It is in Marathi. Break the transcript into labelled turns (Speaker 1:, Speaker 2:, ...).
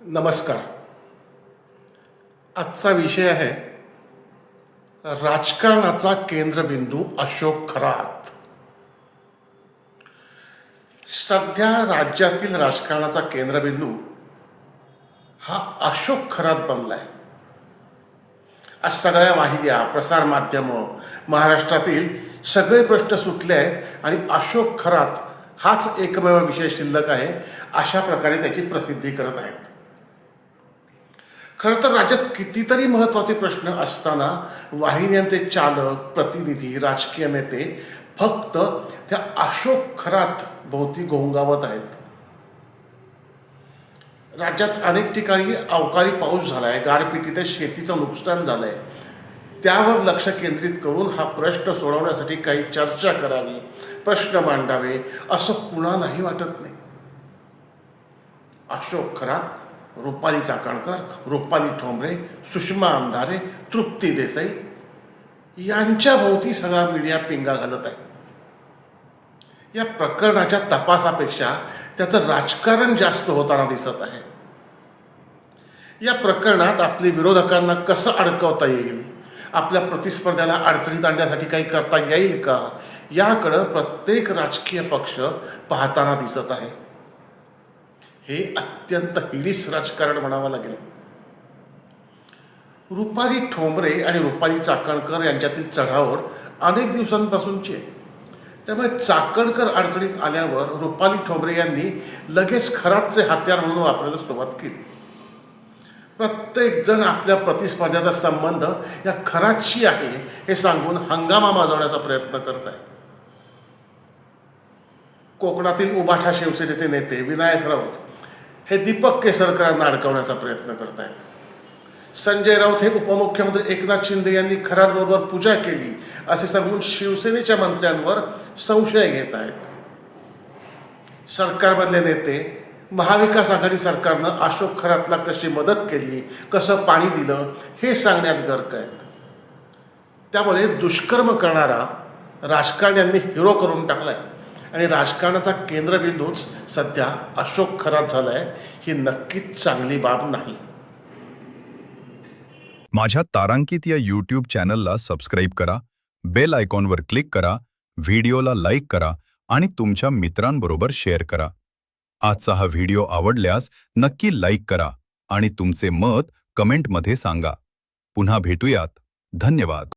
Speaker 1: नमस्कार. आजचा विषय आहे राजकारणाचा केंद्रबिंदू अशोक खरात. सध्या राज्यातील राजकारणाचा केंद्रबिंदू हा अशोक खरात बनलाय. आज सगळ्या वाहिन्या, प्रसारमाध्यमं, महाराष्ट्रातील सगळे प्रश्न सुटले आहेत आणि अशोक खरात हाच एकमेव विषय शिल्लक आहे अशा प्रकारे त्याची प्रसिद्धी करत आहेत. खरं तर राज्यात कितीतरी महत्त्वाचे प्रश्न असताना वाहिन्यांचे चालक, प्रतिनिधी, राजकीय नेते फक्त त्या अशोक खरात भोवती घोंगावत आहेत. राज्यात अनेक ठिकाणी अवकाळी पाऊस झाला आहे, गारपिटीने शेतीचं नुकसान झालं आहे. त्यावर लक्ष केंद्रित करून हा प्रश्न सोडवण्यासाठी काही चर्चा करावी, प्रश्न मांडावे असं कुणालाही वाटत नाही. अशोक खरात, रुपाली चाकणकर, रुपाली ठोंबरे, सुषमा अंधारे, तृप्ती देसाई यांच्या भोवती सगळा मीडिया पिंगा घालत आहे. या प्रकरणाच्या तपासापेक्षा त्याचं राजकारण जास्त होताना दिसत आहे. या प्रकरणात आपल्या विरोधकांना कसं अडकवता येईल, आपल्या प्रतिस्पर्ध्याला अडचणीत आणण्यासाठी काही करता येईल का, याकडं प्रत्येक राजकीय पक्ष पाहताना दिसत आहे. हे अत्यंत हिरीस राजकारण म्हणावं लागेल. रुपाली ठोंबरे आणि रुपाली चाकणकर यांच्यातील चढाओढ अनेक दिवसांपासूनची आहे. त्यामुळे चाकणकर अडचणीत आल्यावर रुपाली ठोंबरे यांनी लगेच खरातचे हत्यार म्हणून वापरायला सुरुवात केली. प्रत्येक जण आपल्या प्रतिस्पर्ध्याचा संबंध या खरातशी आहे हे सांगून हंगामा माजवण्याचा प्रयत्न करत आहे. कोकणातील उबाठा शिवसेनेचे नेते विनायक राऊत हे दीपक केसरकरांना अडकवण्याचा प्रयत्न करत आहेत. संजय राऊत हे उपमुख्यमंत्री एकनाथ शिंदे यांनी खरातबरोबर पूजा केली असे सांगून शिवसेनेच्या मंत्र्यांवर संशय घेत आहेत. सरकारमधले नेते महाविकास आघाडी सरकारनं अशोक खरातला कशी मदत केली, कसं पाणी दिलं हे सांगण्यात गर्क आहेत. त्यामुळे दुष्कर्म करणारा राजकारण्यांनी हिरो करून टाकलाय आणि राजकारणाचा केंद्रबिंदूच सध्या अशोक खरात झालाय. ही नक्कीच चांगली बाब नाही.
Speaker 2: माझ्या तारांकित या यूट्यूब चॅनलला सबस्क्राईब करा, बेल आयकॉनवर क्लिक करा, व्हिडिओला लाईक करा आणि तुमच्या मित्रांबरोबर शेअर करा. आजचा हा व्हिडिओ आवडल्यास नक्की लाईक करा आणि तुमचे मत कमेंटमध्ये सांगा. पुन्हा भेटूयात. धन्यवाद.